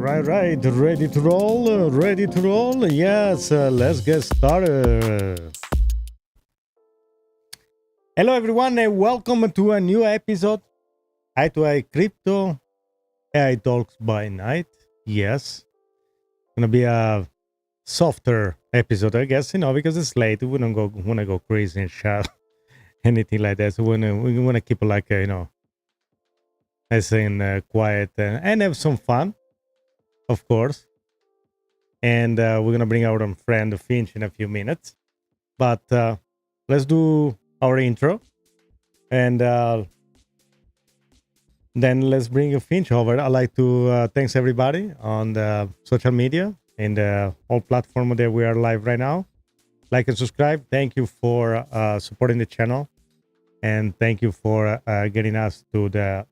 Right. Ready to roll? Ready to roll? Yes, let's get started. Hello, everyone, and welcome to a new episode. Eye to Eye Crypto, AI Talks by Night. Yes, gonna be a softer episode, I guess, because it's late. We don't want to go crazy and shout anything like that. So we want to keep it like, quiet and have some fun, of course. And we're gonna bring our friend Finch in a few minutes. But let's do our intro, and then let's bring Finch over. I'd like to thanks everybody on the social media and all platforms that we are live right now. Like and subscribe. Thank you for supporting the channel, and thank you for getting us to the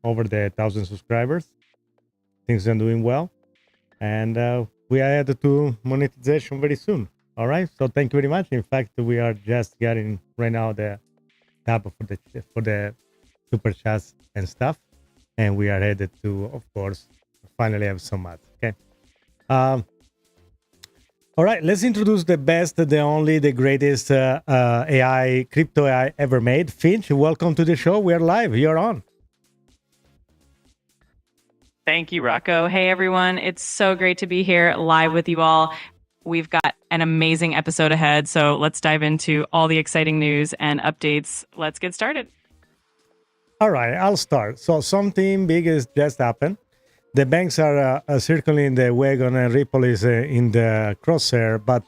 over the 1,000 subscribers. Things are doing well, and we are headed to monetization very soon. All right, so thank you very much. In fact, we are just getting right now the tab for the super chats and stuff, and we are headed to, of course, finally have some ads. Okay. All right, let's introduce the best, the only, the greatest AI, crypto AI ever made. Finch, welcome to the show. We are live. You're on. Thank you, Rocco. Hey, everyone. It's so great to be here live with you all. We've got an amazing episode ahead, so let's dive into all the exciting news and updates. Let's get started. All right, I'll start. So something big has just happened. The banks are circling the wagon, and Ripple is in the crosshair. But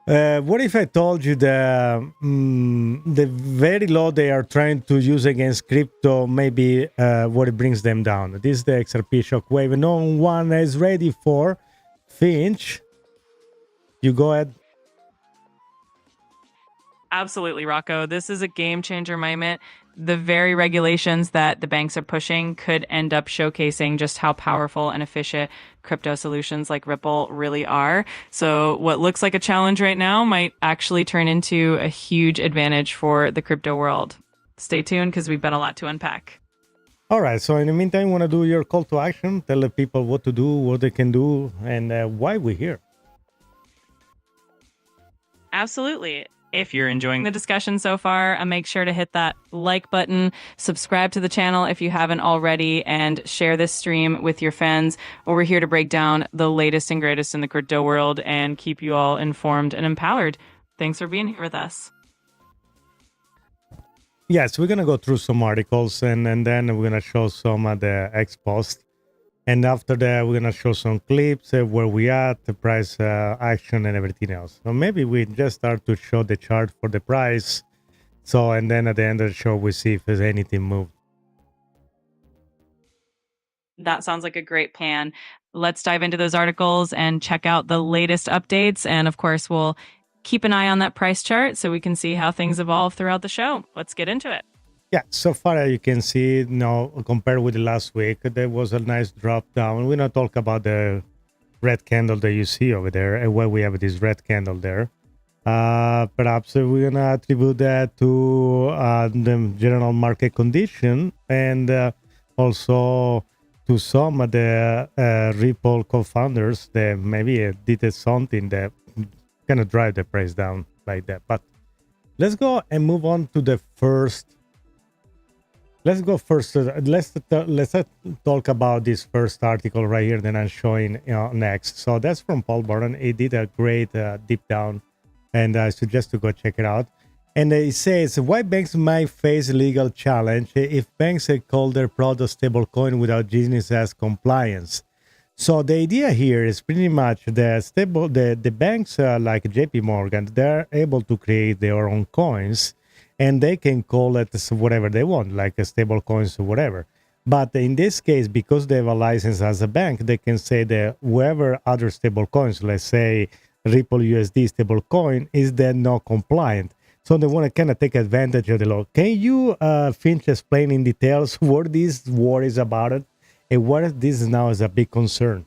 what if I told you the very law they are trying to use against crypto, maybe what it brings them down? This is the XRP shockwave. No one is ready for. Finch, you go ahead. Absolutely, Rocco. This is a game changer moment. The very regulations that the banks are pushing could end up showcasing just how powerful and efficient crypto solutions like Ripple really are. So what looks like a challenge right now might actually turn into a huge advantage for the crypto world. Stay tuned because we've got a lot to unpack. All right. So in the meantime, want to do your call to action? Tell the people what to do, what they can do, and why we're here. Absolutely. If you're enjoying the discussion so far, make sure to hit that like button, subscribe to the channel if you haven't already, and share this stream with your friends. We're here to break down the latest and greatest in the crypto world and keep you all informed and empowered. Thanks for being here with us. Yes, we're going to go through some articles, and then we're going to show some of the X post. And after that, we're going to show some clips, where we at, the price action, and everything else. So maybe we just start to show the chart for the price. So, and then at the end of the show, we see if there's anything moved. That sounds like a great plan. Let's dive into those articles and check out the latest updates. And of course, we'll keep an eye on that price chart so we can see how things evolve throughout the show. Let's get into it. Yeah, so far you can see, compared with the last week, there was a nice drop down. We're not talking about the red candle that you see over there, and where we have this red candle there. Perhaps we're going to attribute that to the general market condition, and also to some of the Ripple co-founders that maybe did something that kind of drive the price down like that. But let's go and move on to the first. Let's go first. Let's talk about this first article right here. Then I'm showing next. So that's from Paul Barton. He did a great deep down, and I suggest to go check it out. And it says why banks might face legal challenge if banks call their product stablecoin without business as compliance. So the idea here is pretty much the banks like JPMorgan, they're able to create their own coins. And they can call it whatever they want, like a stable coins or whatever. But in this case, because they have a license as a bank, they can say that whoever other stable coins, let's say Ripple USD stable coin, is then not compliant. So they want to kind of take advantage of the law. Can you, Finch, explain in details what this war is about it and what this now is a big concern?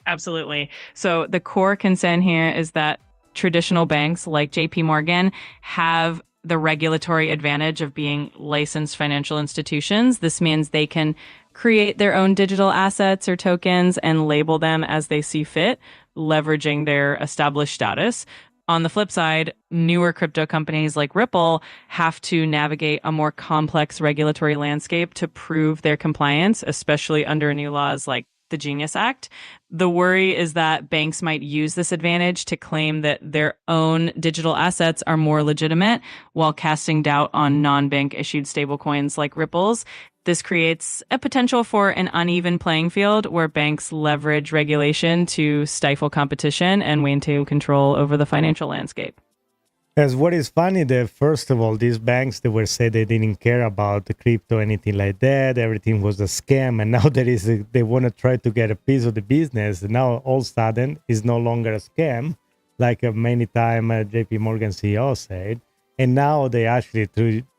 Absolutely. So the core concern here is that traditional banks like JPMorgan have the regulatory advantage of being licensed financial institutions. This means they can create their own digital assets or tokens and label them as they see fit, leveraging their established status. On the flip side, newer crypto companies like Ripple have to navigate a more complex regulatory landscape to prove their compliance, especially under new laws like the Genius Act. The worry is that banks might use this advantage to claim that their own digital assets are more legitimate while casting doubt on non-bank issued stablecoins like Ripple's. This creates a potential for an uneven playing field where banks leverage regulation to stifle competition and maintain control over the financial landscape. As what is funny, that first of all, these banks, they were said they didn't care about the crypto, anything like that. Everything was a scam, and now they want to try to get a piece of the business. Now all of a sudden, it's no longer a scam, like many times JPMorgan CEO said. And now they actually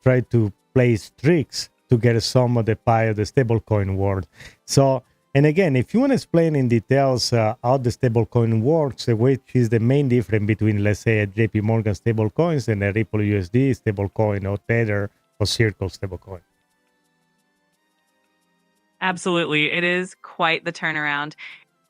try to play tricks to get some of the pie of the stablecoin world. So, and again, if you want to explain in details how the stablecoin works, which is the main difference between, let's say, a JPMorgan stablecoins and a Ripple USD stablecoin or Tether or Circle stablecoin. Absolutely. It is quite the turnaround.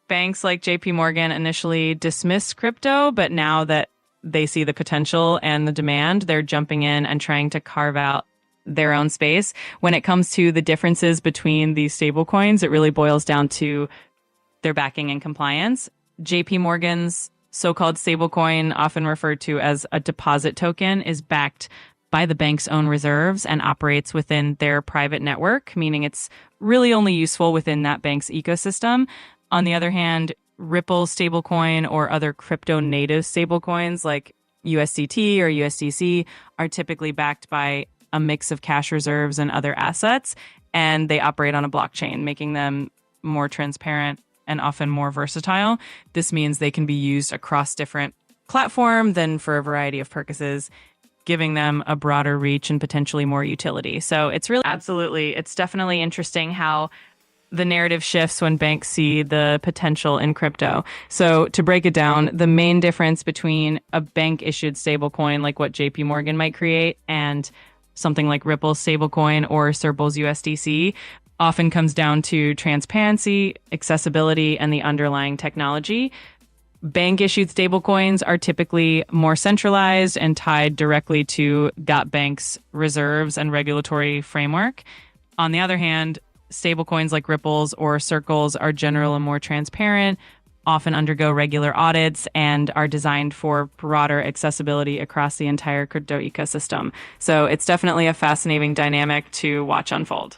Banks like JPMorgan initially dismissed crypto, but now that they see the potential and the demand, they're jumping in and trying to carve out their own space. When it comes to the differences between these stablecoins, it really boils down to their backing and compliance. JP Morgan's so-called stablecoin, often referred to as a deposit token, is backed by the bank's own reserves and operates within their private network, meaning it's really only useful within that bank's ecosystem. On the other hand, Ripple stablecoin or other crypto native stablecoins like USDT or USDC are typically backed by a mix of cash reserves and other assets, and they operate on a blockchain, making them more transparent and often more versatile. This means they can be used across different platforms than for a variety of purposes, giving them a broader reach and potentially more utility. So it's definitely interesting how the narrative shifts when banks see the potential in crypto. So to break it down, the main difference between a bank-issued stablecoin like what JP Morgan might create and something like Ripple's stablecoin or Circle's USDC often comes down to transparency, accessibility, and the underlying technology. Bank-issued stablecoins are typically more centralized and tied directly to that bank's reserves and regulatory framework. On the other hand, stablecoins like Ripple's or Circle's are generally more transparent, often undergo regular audits, and are designed for broader accessibility across the entire crypto ecosystem. So it's definitely a fascinating dynamic to watch unfold.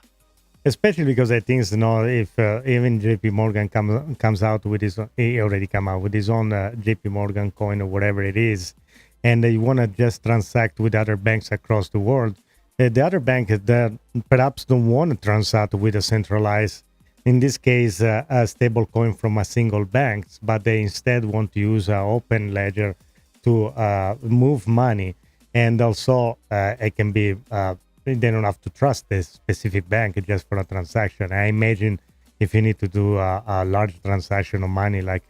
Especially because I think, if even JP Morgan comes out with his, he already come out with his own JP Morgan coin or whatever it is, and they want to just transact with other banks across the world, the other banks that perhaps don't want to transact with a centralized, in this case, a stable coin from a single bank, but they instead want to use an open ledger to move money. And also, it can be, they don't have to trust this specific bank just for a transaction. I imagine if you need to do a large transaction of money, like,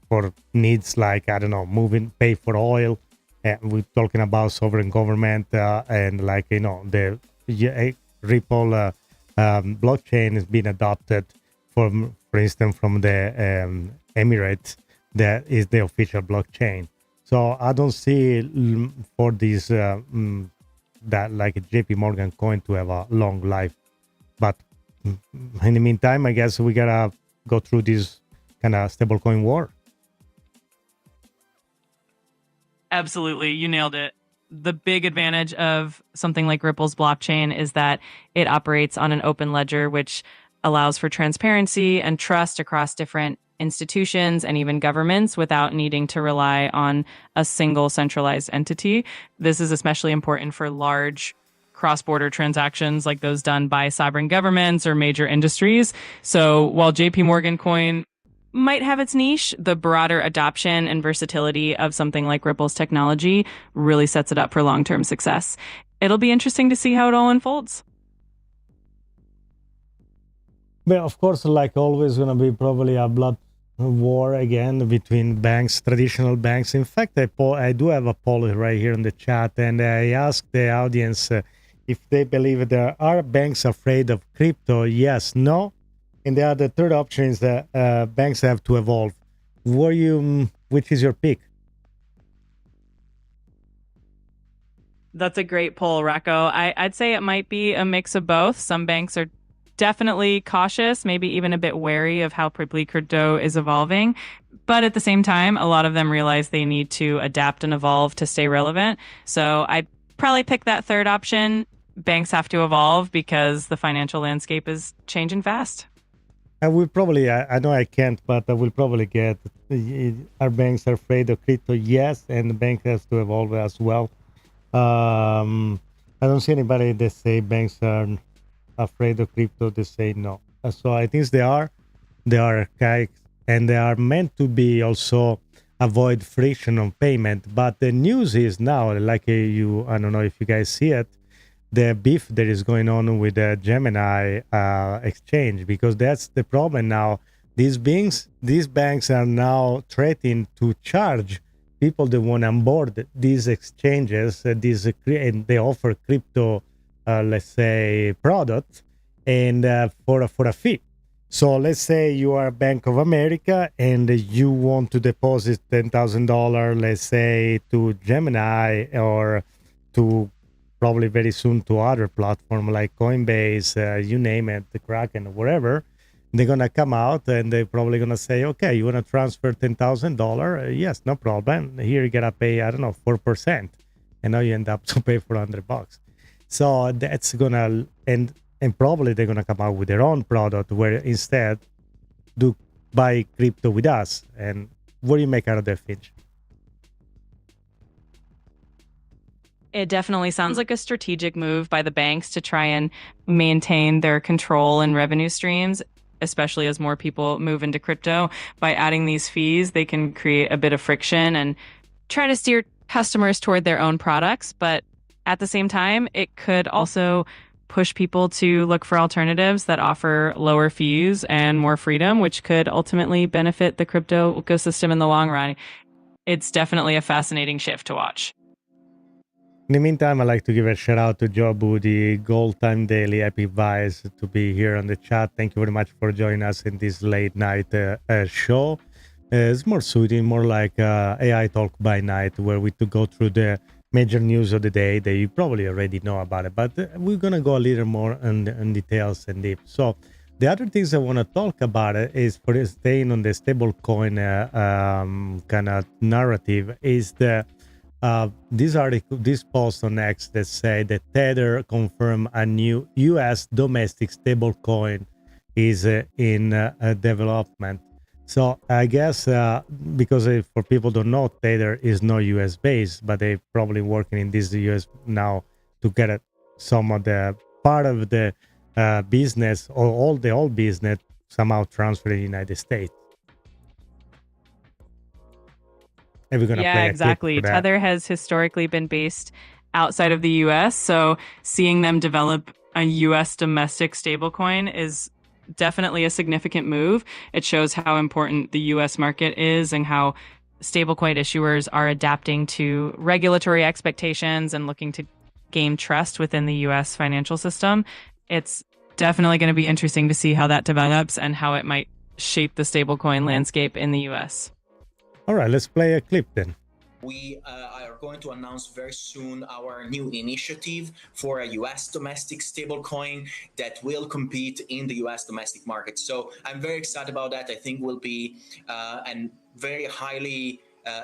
for needs like, I don't know, pay for oil. We're talking about sovereign government and the Ripple blockchain has been adopted for instance, from the Emirates, that is the official blockchain. So I don't see for this that like a JP Morgan coin to have a long life. But in the meantime, I guess we gotta go through this kind of stablecoin war. Absolutely. You nailed it. The big advantage of something like Ripple's blockchain is that it operates on an open ledger, which allows for transparency and trust across different institutions and even governments without needing to rely on a single centralized entity. This is especially important for large cross-border transactions like those done by sovereign governments or major industries. So while JP Morgan coin might have its niche, the broader adoption and versatility of something like Ripple's technology really sets it up for long-term success. It'll be interesting to see how it all unfolds. Well, of course, like always, going to be probably a blood war again between banks, traditional banks. In fact, I do have a poll right here in the chat, and I asked the audience if they believe there are banks afraid of crypto, yes, no. And the third option is that banks have to evolve. Which is your pick? That's a great poll, Rocco. I'd say it might be a mix of both. Some banks are definitely cautious, maybe even a bit wary of how quickly crypto is evolving. But at the same time, a lot of them realize they need to adapt and evolve to stay relevant. So I'd probably pick that third option. Banks have to evolve because the financial landscape is changing fast. I will probably, I know I can't, but I will probably get, our banks are afraid of crypto, yes, and the bank has to evolve as well. I don't see anybody that say banks are afraid of crypto, they say no. So I think they are archaic, and they are meant to be also avoid friction on payment. But the news is now, like I don't know if you guys see it, the beef that is going on with the Gemini exchange, because that's the problem now. These banks are now threatening to charge people that want to onboard these exchanges, and they offer crypto, let's say, products, and for a fee. So let's say you are Bank of America and you want to deposit $10,000, let's say, to Gemini, or to probably very soon to other platform like Coinbase, you name it, the Kraken, whatever. They're gonna come out and they're probably gonna say, okay, you wanna transfer $10,000? Yes, no problem. Here you gotta pay, I don't know, 4%, and now you end up to pay $400. So that's gonna and probably they're gonna come out with their own product where instead do buy crypto with us. And what do you make out of that, Finch? It definitely sounds like a strategic move by the banks to try and maintain their control and revenue streams, especially as more people move into crypto. By adding these fees, they can create a bit of friction and try to steer customers toward their own products. But at the same time, it could also push people to look for alternatives that offer lower fees and more freedom, which could ultimately benefit the crypto ecosystem in the long run. It's definitely a fascinating shift to watch. In the meantime, I'd like to give a shout out to Joe Booty, Gold Time Daily, Epic Vice, to be here on the chat. Thank you very much for joining us in this late night show. It's more suiting, more like AI Talk by Night, where we to go through the major news of the day that you probably already know about it. But we're going to go a little more on details and deep. So the other things I want to talk about is, for staying on the stablecoin kind of narrative, is this post on X that say that Tether confirmed a new U.S. domestic stablecoin is in development. So I guess because for people don't know, Tether is not U.S. based, but they're probably working in this U.S. now to get some of the part of the business, or all the old business, somehow transferred to the United States. Yeah, exactly. Tether has historically been based outside of the US, so seeing them develop a US domestic stablecoin is definitely a significant move. It shows how important the US market is and how stablecoin issuers are adapting to regulatory expectations and looking to gain trust within the US financial system. It's definitely going to be interesting to see how that develops and how it might shape the stablecoin landscape in the US. All right, let's play a clip then. We are going to announce very soon our new initiative for a US domestic stablecoin that will compete in the US domestic market. So I'm very excited about that. I think will be a very highly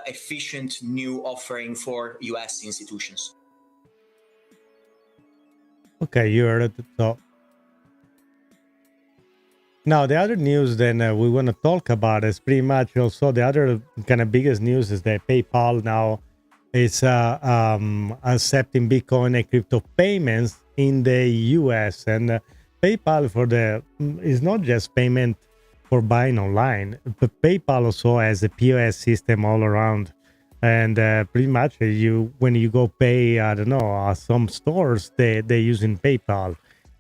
efficient new offering for US institutions. Okay, you heard it. So now the other news then we want to talk about is pretty much also the other kind of biggest news is that PayPal now is accepting Bitcoin and crypto payments in the US. And PayPal is not just payment for buying online, but PayPal also has a POS system all around. And pretty much when you go pay, I don't know, some stores, they're using PayPal.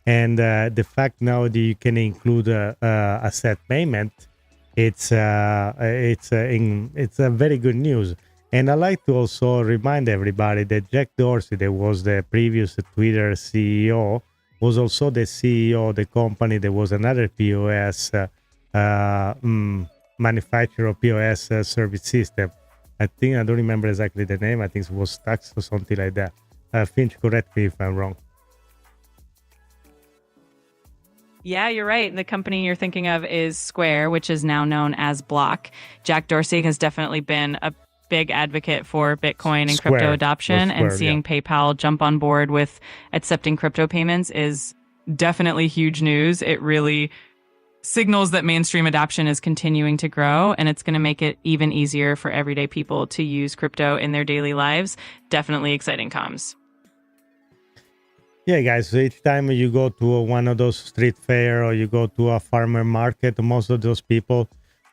And the fact now that you can include a set payment, it's a very good news. And I like to also remind everybody that Jack Dorsey, that was the previous Twitter CEO, was also the CEO of the company. There was another POS manufacturer of POS service system. I don't remember exactly the name. I think it was Stux or something like that. Finch, correct me if I'm wrong. Yeah, you're right. The company you're thinking of is Square, which is now known as Block. Jack Dorsey has definitely been a big advocate for Bitcoin and crypto adoption, and seeing PayPal jump on board with accepting crypto payments is definitely huge news. It really signals that mainstream adoption is continuing to grow, and it's going to make it even easier for everyday people to use crypto in their daily lives. Definitely exciting comms. Yeah, guys, so each time you go to one of those street fair or you go to a farmer market, most of those people,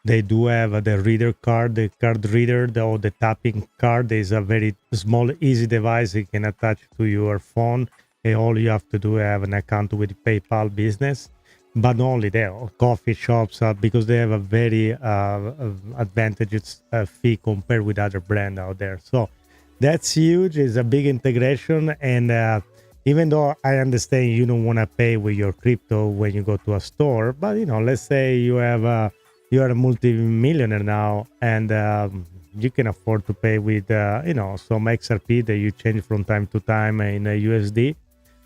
they do have the reader card, the card reader, or the tapping card. There's a very small, easy device you can attach to your phone. And all you have to do is have an account with PayPal Business. But not only there, coffee shops, because they have a very advantageous fee compared with other brands out there. So that's huge. It's a big integration. And even though I understand you don't want to pay with your crypto when you go to a store, but let's say you are a multi-millionaire now, and you can afford to pay with some XRP that you change from time to time in USD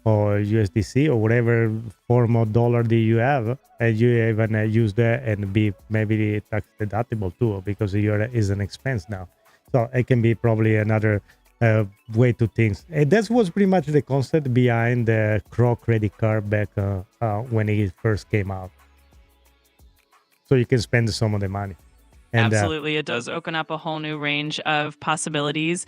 or USDC or whatever form of dollar that you have, and you even use that and be maybe tax deductible too, because is an expense now. So it can be probably another way to things. And that was pretty much the concept behind the Crow credit card back when it first came out. So you can spend some of the money. And, absolutely. It does open up a whole new range of possibilities.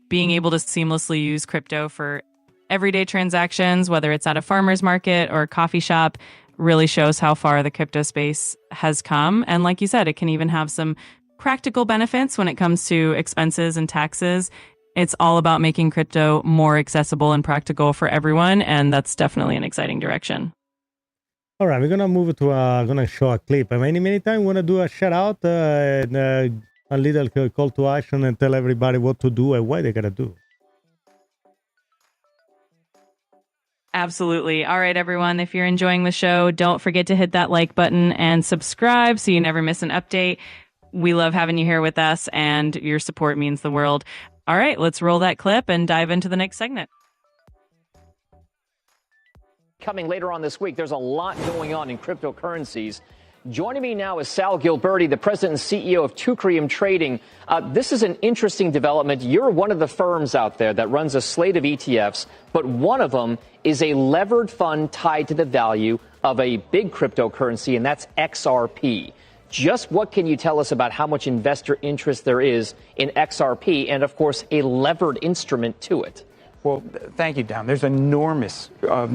Being able to seamlessly use crypto for everyday transactions, whether it's at a farmer's market or a coffee shop, really shows how far the crypto space has come. And like you said, it can even have some practical benefits when it comes to expenses and taxes. It's all about making crypto more accessible and practical for everyone, and that's definitely an exciting direction. All right, we're gonna move to gonna show a clip. Anytime we wanna do a shout out and a little call to action and tell everybody what to do and what they gotta do. Absolutely. All right, everyone. If you're enjoying the show, don't forget to hit that like button and subscribe so you never miss an update. We love having you here with us, and your support means the world. All right, let's roll that clip and dive into the next segment. Coming later on this week, there's a lot going on in cryptocurrencies. Joining me now is Sal Gilberti, the president and CEO of Teucrium Trading. This is an interesting development. You're one of the firms out there that runs a slate of ETFs, but one of them is a levered fund tied to the value of a big cryptocurrency, and that's XRP. Just what can you tell us about how much investor interest there is in XRP and, of course, a levered instrument to it? Well, thank you, Don. There's enormous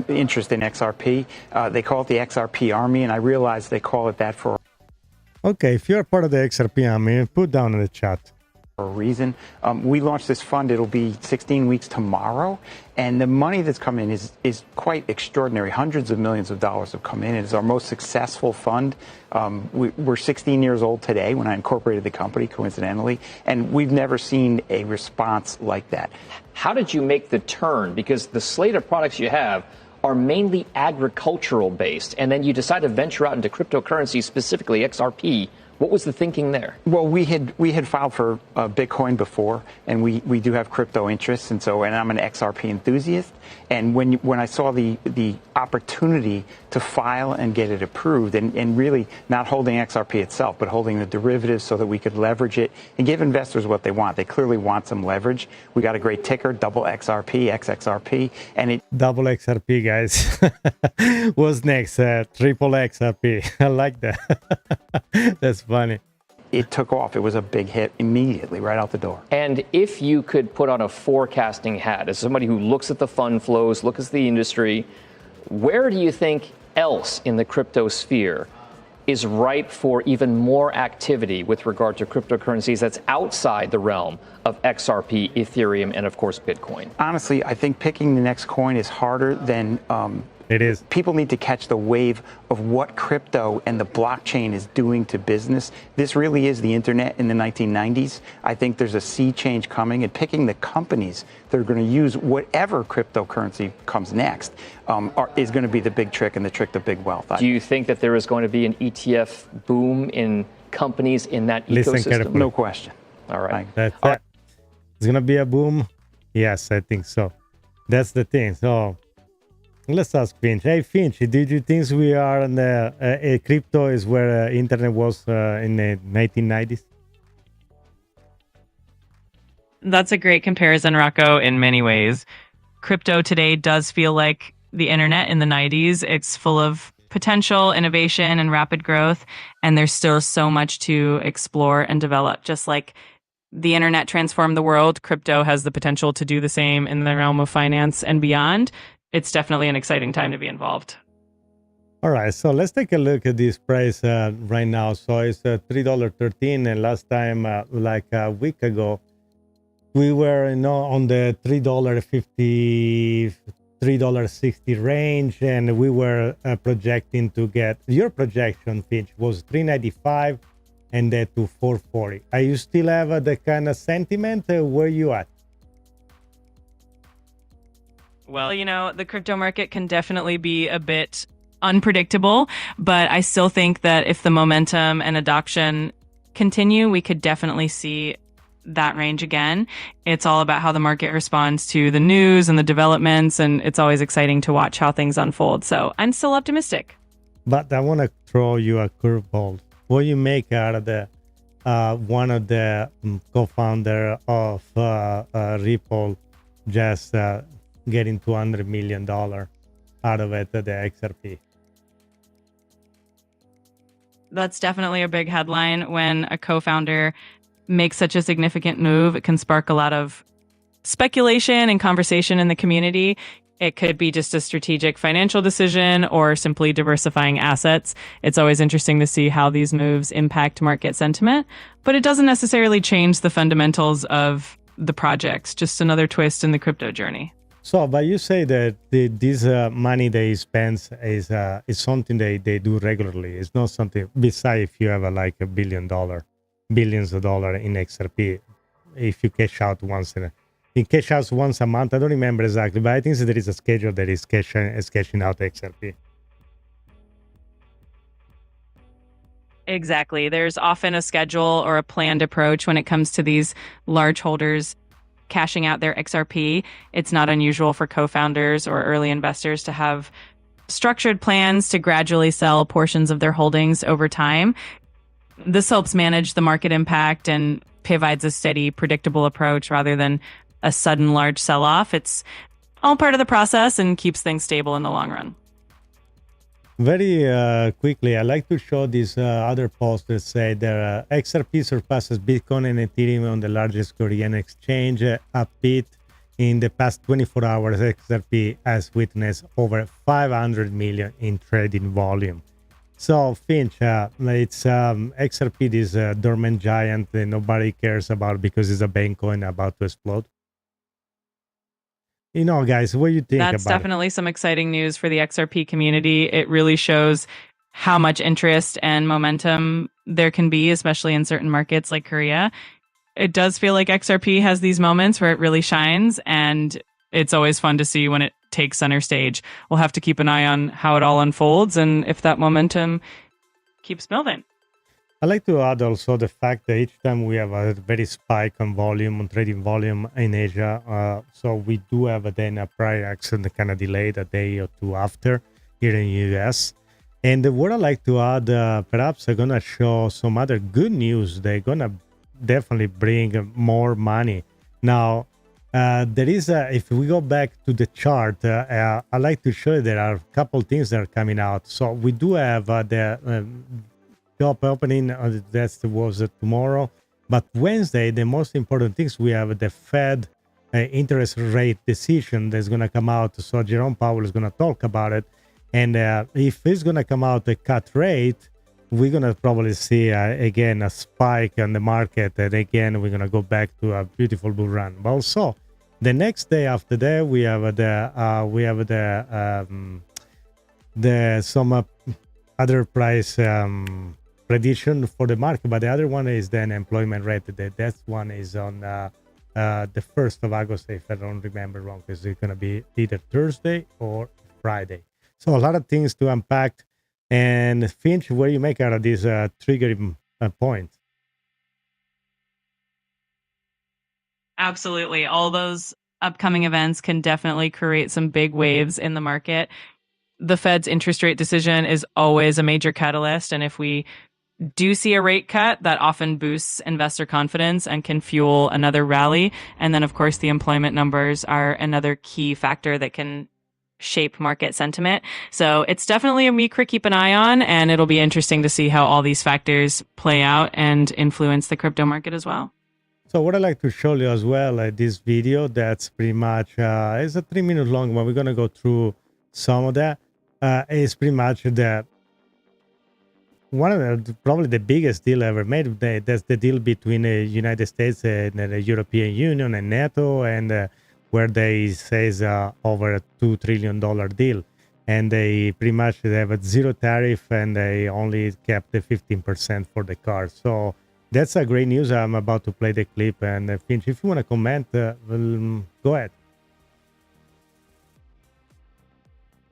interest in XRP. They call it the XRP Army, and I realize they call it that for Okay, if you're part of the XRP Army, put down in the chat. a reason. We launched this fund. It'll be 16 weeks tomorrow, and the money that's come in is quite extraordinary. Hundreds of millions of dollars have come in. It is our most successful fund. We're 16 years old today when I incorporated the company, coincidentally, and we've never seen a response like that. How did you make the turn? Because the slate of products you have are mainly agricultural based, and then you decide to venture out into cryptocurrency, specifically XRP. What was the thinking there? Well, we had filed for Bitcoin before, and we do have crypto interests, and I'm an XRP enthusiast. And when I saw the opportunity to file and get it approved, and really not holding XRP itself, but holding the derivatives so that we could leverage it and give investors what they want. They clearly want some leverage. We got a great ticker, double XRP, XXRP, and it double XRP, guys. What's next? Triple XRP. I like that. That's funny. It took off. It was a big hit immediately, right out the door. And if you could put on a forecasting hat, as somebody who looks at the fund flows, looks at the industry, where do you think else in the crypto sphere is ripe for even more activity with regard to cryptocurrencies that's outside the realm of XRP, Ethereum, and of course, Bitcoin? Honestly, I think picking the next coin is harder than It is. People need to catch the wave of what crypto and the blockchain is doing to business. This really is the internet in the 1990s. I think there's a sea change coming, and picking the companies that are going to use whatever cryptocurrency comes next is going to be the big trick and the trick to big wealth. Do you think that there is going to be an ETF boom in companies in that ecosystem? No question. All right. That's it. It's going to be a boom? Yes, I think so. That's the thing. So let's ask Finch. Hey, Finch, did you think we are in the crypto is where internet was in the 1990s? That's a great comparison, Rocco, in many ways. Crypto today does feel like the internet in the 90s. It's full of potential, innovation, and rapid growth, and there's still so much to explore and develop. Just like the internet transformed the world, crypto has the potential to do the same in the realm of finance and beyond. It's definitely an exciting time to be involved. All right, so let's take a look at this price right now. So it's $3.13, and last time, like a week ago, we were on the $3.50, $3.60 range, and we were projecting to get, your projection, Finch, was $3.95 and then to $4.40. Are you still have the kind of sentiment? Where you at? Well, the crypto market can definitely be a bit unpredictable, but I still think that if the momentum and adoption continue, we could definitely see that range again. It's all about how the market responds to the news and the developments, and it's always exciting to watch how things unfold. So I'm still optimistic. But I want to throw you a curveball. What do you make out of the one of the co-founder of Ripple just getting $200 million out of it, the XRP? That's definitely a big headline. When a co-founder makes such a significant move, it can spark a lot of speculation and conversation in the community. It could be just a strategic financial decision or simply diversifying assets. It's always interesting to see how these moves impact market sentiment, but it doesn't necessarily change the fundamentals of the projects, just another twist in the crypto journey. So, but you say that this money they spend is something they do regularly. It's not something, besides if you have like billions of dollars in XRP, if you cash out once once a month. I don't remember exactly, but I think there is a schedule that is cashing out XRP. Exactly. There's often a schedule or a planned approach when it comes to these large holders cashing out their XRP. It's not unusual for co-founders or early investors to have structured plans to gradually sell portions of their holdings over time. This helps manage the market impact and provides a steady, predictable approach rather than a sudden large sell-off. It's all part of the process and keeps things stable in the long run. Very quickly, I like to show this other post that say that XRP surpasses Bitcoin and Ethereum on the largest Korean exchange. A bit in the past 24 hours, XRP has witnessed over 500 million in trading volume. So, Finch, it's XRP, this dormant giant that nobody cares about because it's a bank coin about to explode. Guys, what do you think about it? That's definitely some exciting news for the XRP community. It really shows how much interest and momentum there can be, especially in certain markets like Korea. It does feel like XRP has these moments where it really shines, and it's always fun to see when it takes center stage. We'll have to keep an eye on how it all unfolds and if that momentum keeps building. I like to add also the fact that each time we have a very spike on volume, on trading volume in Asia. So we do have then a prior action that kind of delayed a day or two after here in the US. And what I like to add, perhaps I'm going to show some other good news. They're going to definitely bring more money. Now, there is if we go back to the chart, I like to show you there are a couple things that are coming out. So we do have the job opening that was tomorrow, but Wednesday the most important things we have the Fed interest rate decision that's going to come out. So Jerome Powell is going to talk about it, and if it's going to come out a cut rate, we're going to probably see again a spike on the market, and again we're going to go back to a beautiful bull run. But also the next day after that we have the some other price prediction for the market, but the other one is the unemployment rate. That one is on the 1st of August, if I don't remember wrong, because it's going to be either Thursday or Friday. So a lot of things to unpack. And Finch, what do you make out of this triggering point? Absolutely. All those upcoming events can definitely create some big waves in the market. The Fed's interest rate decision is always a major catalyst. And if we do see a rate cut, that often boosts investor confidence and can fuel another rally. And then, of course, the employment numbers are another key factor that can shape market sentiment. So it's definitely a week to keep an eye on, and it'll be interesting to see how all these factors play out and influence the crypto market as well. So what I'd like to show you as well, this video that's pretty much, it's a 3-minute long one. We're going to go through some of that. It's pretty much one of probably the biggest deal ever made. That's the deal between the United States and the European Union and NATO, and where they says over a $2 trillion deal. And they pretty much they have a zero tariff, and they only kept the 15% for the car. So that's a great news. I'm about to play the clip, and Finch, if you want to comment, go ahead.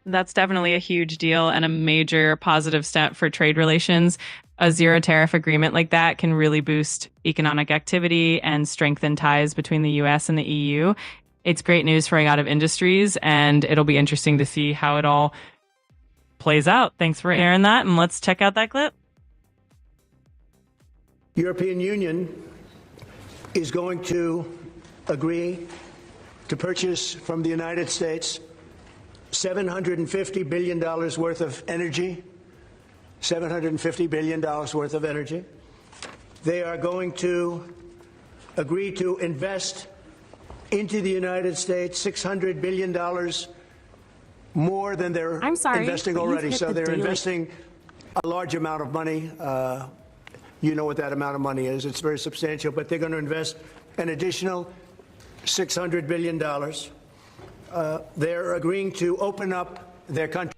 That's definitely a huge deal and a major positive step for trade relations. A zero tariff agreement like that can really boost economic activity and strengthen ties between the US and the EU. It's great news for a lot of industries, and it'll be interesting to see how it all plays out. Thanks for airing that, and let's check out that clip. European Union is going to agree to purchase from the United States $750 billion worth of energy, $750 billion worth of energy. They are going to agree to invest into the United States $600 billion more than they're investing already. So they're investing a large amount of money. You know what that amount of money is. It's very substantial, but they're going to invest an additional $600 billion. They're agreeing to open up their country.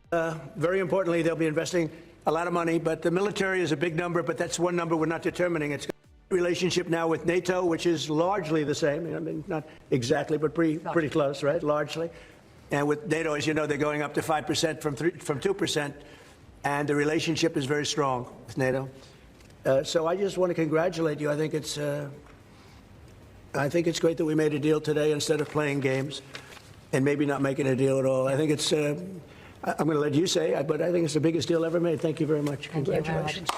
Very importantly, they'll be investing a lot of money, but the military is a big number, but that's one number we're not determining. It's a relationship now with NATO, which is largely the same. I mean, not exactly, but pretty close, right? Largely. And with NATO, as you know, they're going up to 5% from 2%, and the relationship is very strong with NATO. So I just want to congratulate you. I think it's great that we made a deal today instead of playing games and maybe not making a deal at all. I think it's, I'm going to let you say, but I think it's the biggest deal ever made. Thank you very much. Congratulations.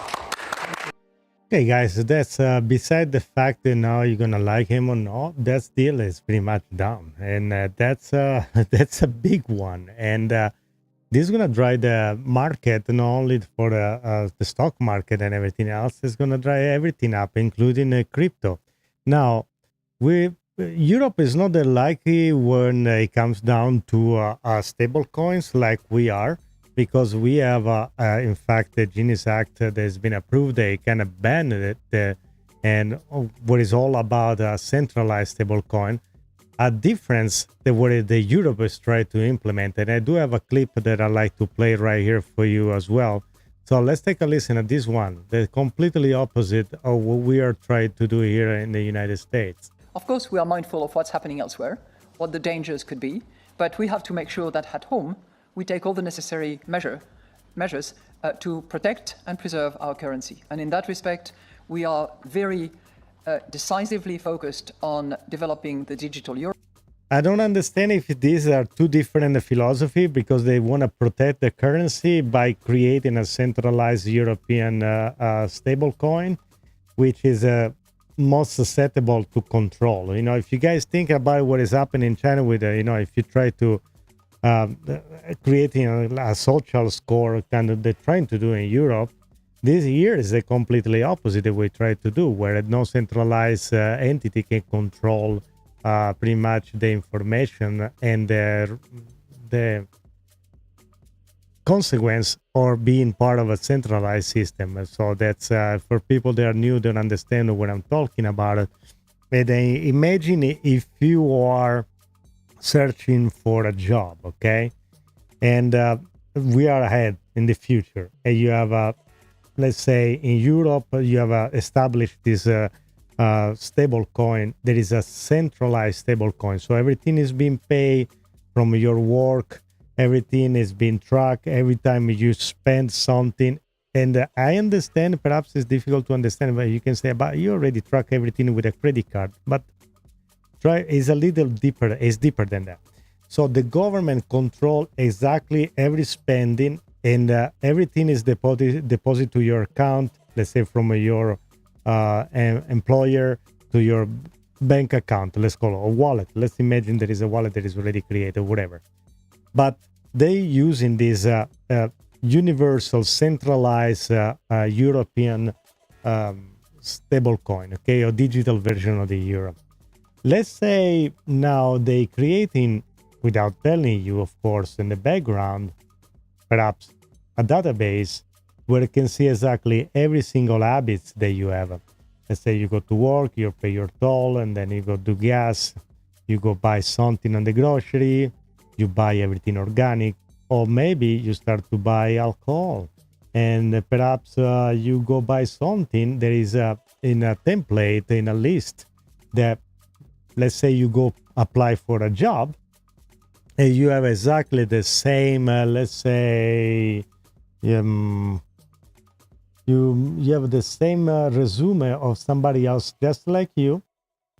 Okay, guys, that's beside the fact that now you're going to like him or not, that deal is pretty much done. And that's a big one. And this is going to drive the market, not only for the stock market and everything else. It's going to drive everything up, including crypto. Now, Europe is not that likely when it comes down to stable coins like we are, because we have, in fact, the Genius Act that has been approved. They kind of banned it, and what is all about a centralized stable coin. A difference that what the Europe is trying to implement. And I do have a clip that I like to play right here for you as well. So let's take a listen at this one. The completely opposite of what we are trying to do here in the United States. Of course, we are mindful of what's happening elsewhere, what the dangers could be, but we have to make sure that at home, we take all the necessary measures to protect and preserve our currency. And in that respect, we are very decisively focused on developing the digital euro. I don't understand if these are two different philosophies, because they want to protect the currency by creating a centralized European stable coin, which is most susceptible to control. You know, if you guys think about what is happening in China with, if you try to creating a social score, kind of they're trying to do in Europe, this year is a completely opposite that we try to do, where no centralized entity can control pretty much the information and the consequence or being part of a centralized system. So that's for people that are new, don't understand what I'm talking about. And imagine if you are searching for a job, okay? And we are ahead in the future, and you have let's say in Europe, you have established this stable coin. There is a centralized stable coin. So everything is being paid from your work. Everything is being tracked. Every time you spend something. And I understand, perhaps it's difficult to understand, but you can say, but you already track everything with a credit card. But it's a little deeper. It's deeper than that. So the government control exactly every spending, and everything is deposited to your account, let's say from your employer to your bank account, let's call it a wallet. Let's imagine there is a wallet that is already created, whatever. But they using this universal centralized European stable coin, okay, or digital version of the euro. Let's say now they creating, without telling you, of course, in the background, perhaps a database where you can see exactly every single habits that you have. Let's say you go to work, you pay your toll, and then you go do gas, you go buy something on the grocery, you buy everything organic, or maybe you start to buy alcohol, and perhaps you go buy something that is in a template, in a list that, let's say you go apply for a job, and you have exactly the same, let's say, you have the same resume of somebody else just like you.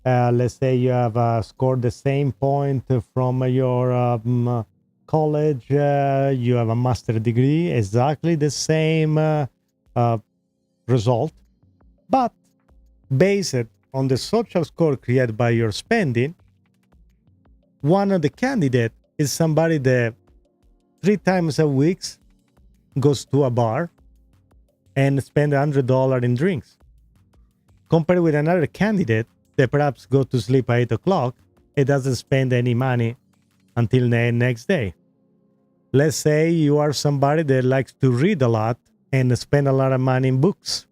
Let's say you have scored the same point from your college. You have a master's degree, exactly the same result, but based on the social score created by your spending, one of the candidates is somebody that 3 times a week goes to a bar and spend $100 in drinks, compared with another candidate that perhaps go to sleep at 8 o'clock and doesn't spend any money until the next day. Let's say you are somebody that likes to read a lot and spend a lot of money in books,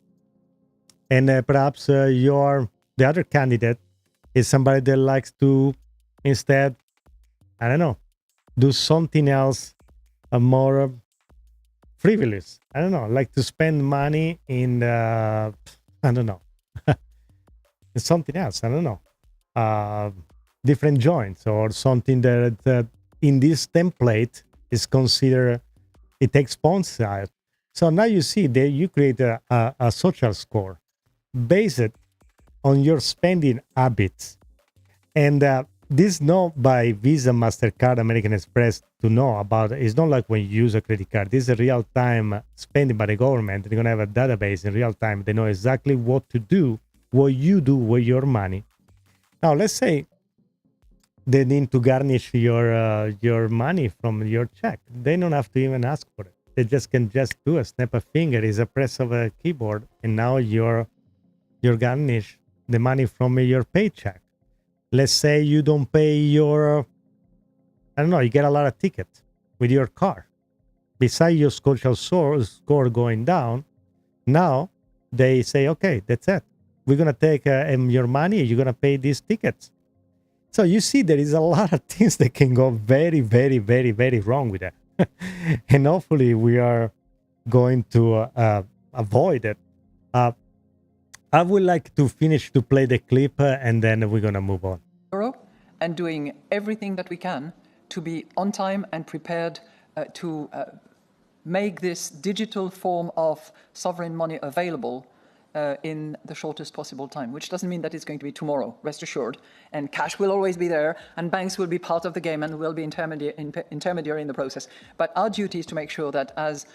and perhaps the other candidate is somebody that likes to instead, I don't know, do something else more frivolous. I don't know, like to spend money in, I don't know, something else. I don't know, different joints or something that in this template is considered, it takes points out. So now you see that you create a social score based on your spending habits. And this not by Visa, MasterCard, American Express to know about it. It's not like when you use a credit card. This is a real-time spending by the government. They're going to have a database in real time. They know exactly what to do, what you do with your money. Now, let's say they need to garnish your money from your check. They don't have to even ask for it. They just can just do a snap of finger. It's a press of a keyboard, and now you're garnish the money from your paycheck. Let's say you don't pay your, I don't know, you get a lot of tickets with your car. Besides your social score going down, now they say, okay, that's it. We're going to take your money. You're going to pay these tickets. So you see, there is a lot of things that can go very, very, very, very wrong with that. And hopefully we are going to avoid it. I would like to finish to play the clip and then we're going to move on. And doing everything that we can to be on time and prepared to make this digital form of sovereign money available in the shortest possible time, which doesn't mean that it's going to be tomorrow, rest assured. And cash will always be there, and banks will be part of the game and will be intermediary in the process. But our duty is to make sure that as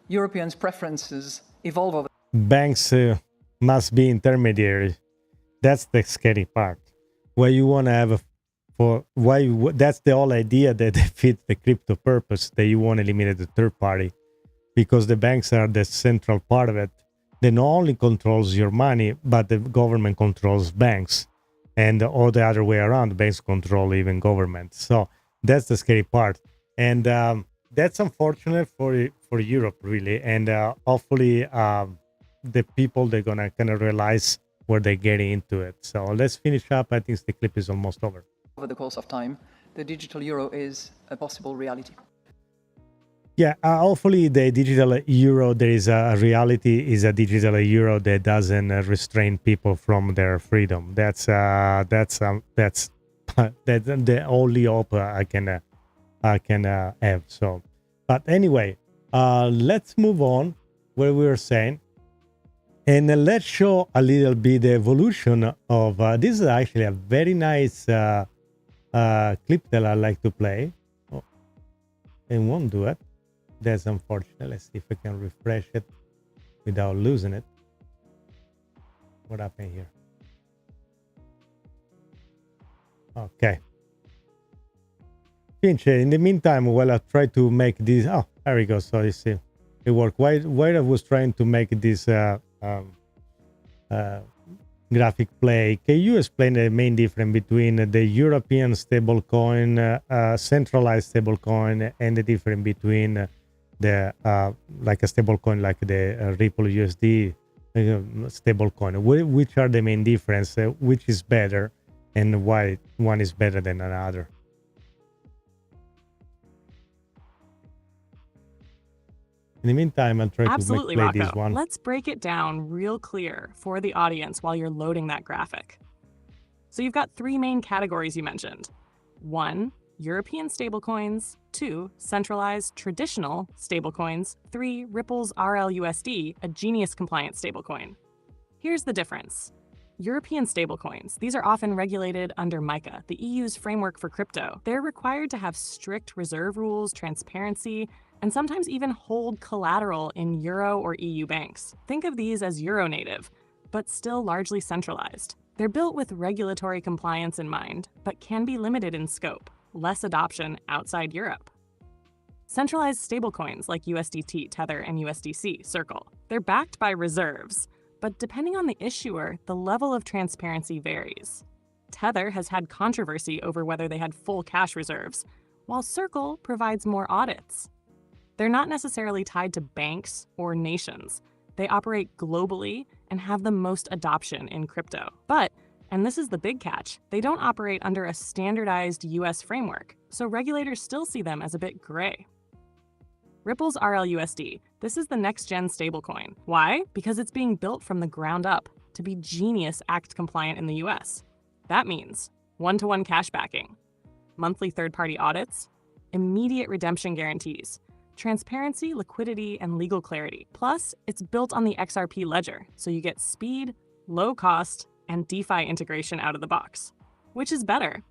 Europeans' preferences evolve over... Banks must be intermediary. That's the scary part. Why you want to have that's the whole idea that defeats the crypto purpose, that you want to eliminate the third party, because the banks are the central part of it. They not only controls your money, but the government controls banks, and all the other way around, banks control even government. So that's the scary part, and that's unfortunate for Europe, really. And hopefully the people, they're gonna kind of realize where they're getting into it. So let's finish up. I think the clip is almost over. Over the course of time, the digital euro is a possible reality. Yeah, hopefully the digital euro, there is a reality is a digital euro that doesn't restrain people from their freedom. That's that's that's the only hope I can have. So, but anyway, let's move on where we were saying, and let's show a little bit the evolution of this is actually a very nice clip that I like to play. Oh, it won't do it. That's unfortunate. Let's see if I can refresh it without losing it. What happened here? Okay. Finch, in the meantime, while I try to make this... Oh, there we go. So you see, it worked. While I was trying to make this graphic play, can you explain the main difference between the European stablecoin, centralized stablecoin, and the difference between the like a stablecoin like the Ripple USD stablecoin? Which are the main difference? Which is better, and why one is better than another? In the meantime, I'll try Absolutely, to play Rocco. this one. Let's break it down real clear for the audience while you're loading that graphic. So you've got three main categories you mentioned. 1, European stablecoins. 2, centralized traditional stablecoins. 3, Ripple's RLUSD, a Genius-compliant stablecoin. Here's the difference. European stablecoins, these are often regulated under MiCA, the EU's framework for crypto. They're required to have strict reserve rules, transparency, and sometimes even hold collateral in Euro or EU banks. Think of these as Euro native, but still largely centralized. They're built with regulatory compliance in mind, but can be limited in scope, less adoption outside Europe. Centralized stablecoins like USDT, Tether, and USDC, Circle, they're backed by reserves, but depending on the issuer, the level of transparency varies. Tether has had controversy over whether they had full cash reserves, while Circle provides more audits. They're not necessarily tied to banks or nations. They operate globally and have the most adoption in crypto. But, and this is the big catch, they don't operate under a standardized US framework, so regulators still see them as a bit gray. Ripple's RLUSD, this is the next-gen stablecoin. Why? Because it's being built from the ground up to be Genius Act compliant in the US. That means one-to-one cash backing, monthly third-party audits, immediate redemption guarantees, transparency, liquidity, and legal clarity. Plus, it's built on the XRP Ledger, so you get speed, low cost, and DeFi integration out of the box. Which is better?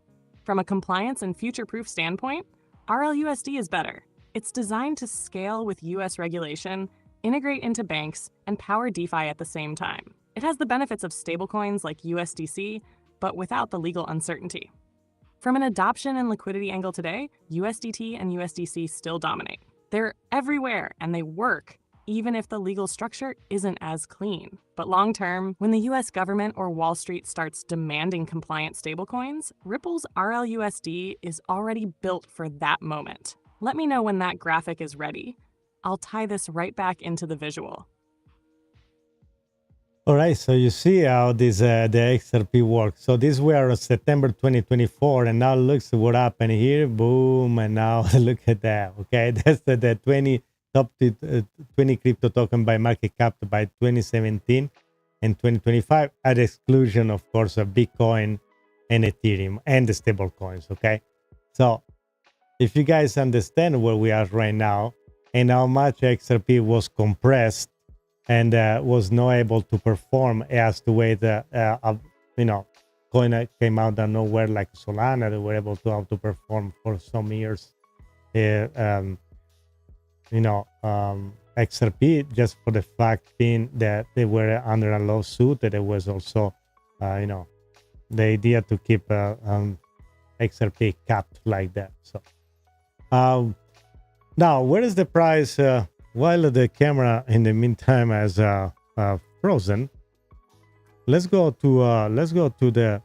From a compliance and future-proof standpoint, RLUSD is better. It's designed to scale with US regulation, integrate into banks, and power DeFi at the same time. It has the benefits of stablecoins like USDC, but without the legal uncertainty. From an adoption and liquidity angle today, USDT and USDC still dominate. They're everywhere and they work, even if the legal structure isn't as clean. But long term, when the US government or Wall Street starts demanding compliant stablecoins, Ripple's RLUSD is already built for that moment. Let me know when that graphic is ready. I'll tie this right back into the visual. All right, so you see how this the XRP works. So this were September 2024, and now look what happened here. Boom, and now look at that. Okay, that's the 20 top 20 crypto token by market cap by 2017 and 2025, at exclusion, of course, of Bitcoin and Ethereum and the stable coins. Okay, so if you guys understand where we are right now and how much XRP was compressed and was not able to perform as the way the coin came out of nowhere like Solana, they were able to outperform for some years. XRP, just for the fact being that they were under a lawsuit, that there was also, the idea to keep XRP capped like that. So now, where is the price? While the camera, in the meantime, has frozen, let's go to the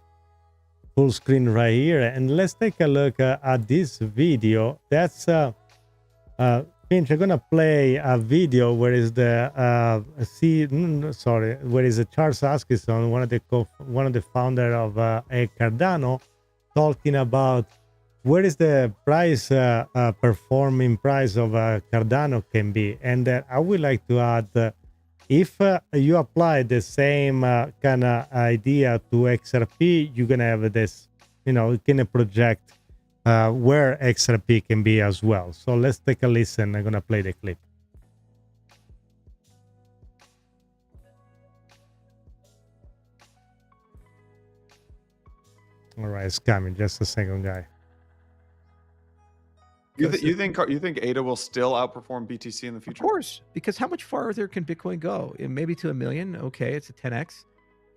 full screen right here, and let's take a look at this video. That's Finch. I'm gonna play a video where is the where is Charles Hoskinson, one of the founder of Cardano, talking about where is the price performing price of Cardano can be. And I would like to add, if you apply the same kind of idea to XRP, you're gonna have this, you can project where XRP can be as well. So let's take a listen. I'm gonna play the clip. All right, it's coming. Just a second, guy. You think ADA will still outperform BTC in the future? Of course, because how much farther can Bitcoin go? Maybe to 1 million. Okay, it's a 10x.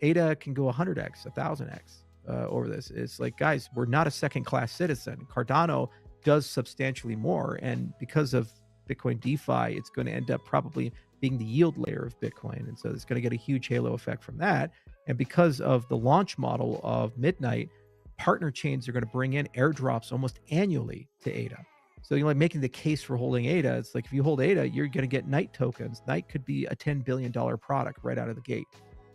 ADA can go 100x, 1000x over this. It's like, guys, we're not a second-class citizen. Cardano does substantially more, and because of Bitcoin DeFi, it's going to end up probably being the yield layer of Bitcoin, and so it's going to get a huge halo effect from that. And because of the launch model of Midnight, partner chains are going to bring in airdrops almost annually to ADA. So you're like making the case for holding ADA. It's like if you hold ADA, you're going to get Night tokens. Night could be a $10 billion product right out of the gate.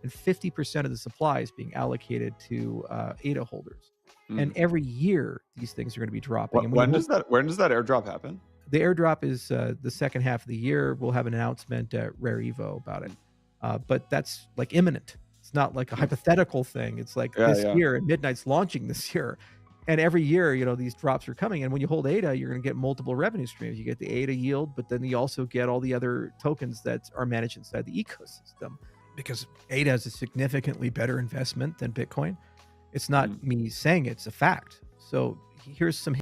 And 50% of the supply is being allocated to ADA holders. And every year, these things are going to be dropping. When does that airdrop happen? The airdrop is the second half of the year. We'll have an announcement at Rare Evo about it. But that's like imminent. It's not like a hypothetical thing. It's like this year, and Midnight's launching this year. And every year, these drops are coming. And when you hold ADA, you're going to get multiple revenue streams. You get the ADA yield, but then you also get all the other tokens that are managed inside the ecosystem. Because ADA is a significantly better investment than Bitcoin. It's not me saying it, it's a fact. So here's some.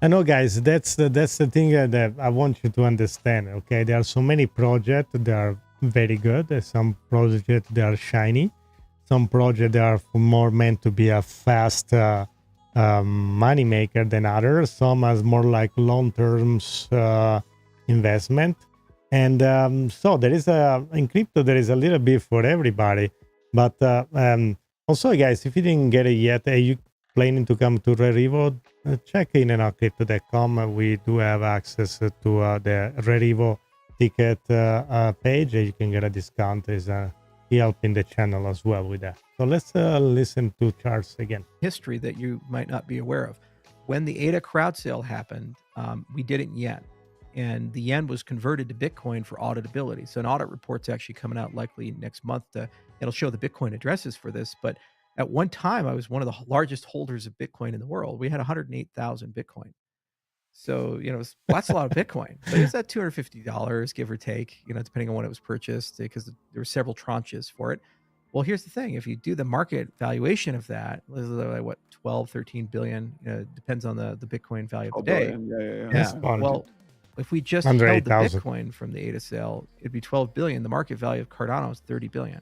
I know, guys, that's the thing that I want you to understand. Okay, there are so many projects that are very good. There's some projects that are shiny. Some projects that are more meant to be a fast money maker than others. Some as more like long-term investment. And so there is in crypto, there is a little bit for everybody. But also, guys, if you didn't get it yet, you planning to come to Rare Evo, check in on crypto.com. We do have access to the Rare Evo ticket page. You can get a discount. Is helping the channel as well with that. So let's listen to Charles again. History that you might not be aware of. When the ADA crowd sale happened, we did it in yen. And the yen was converted to Bitcoin for auditability. So an audit report's actually coming out likely next month. It'll show the Bitcoin addresses for this. But at one time, I was one of the largest holders of Bitcoin in the world. We had 108,000 Bitcoin. So, that's a lot of Bitcoin. But it's at $250, give or take, depending on when it was purchased, because there were several tranches for it. Well, here's the thing. If you do the market valuation of that, like 12, 13 billion, depends on the Bitcoin value of the day. Yeah. Well, if we just held the Bitcoin from the ADA sale, it'd be 12 billion. The market value of Cardano is 30 billion.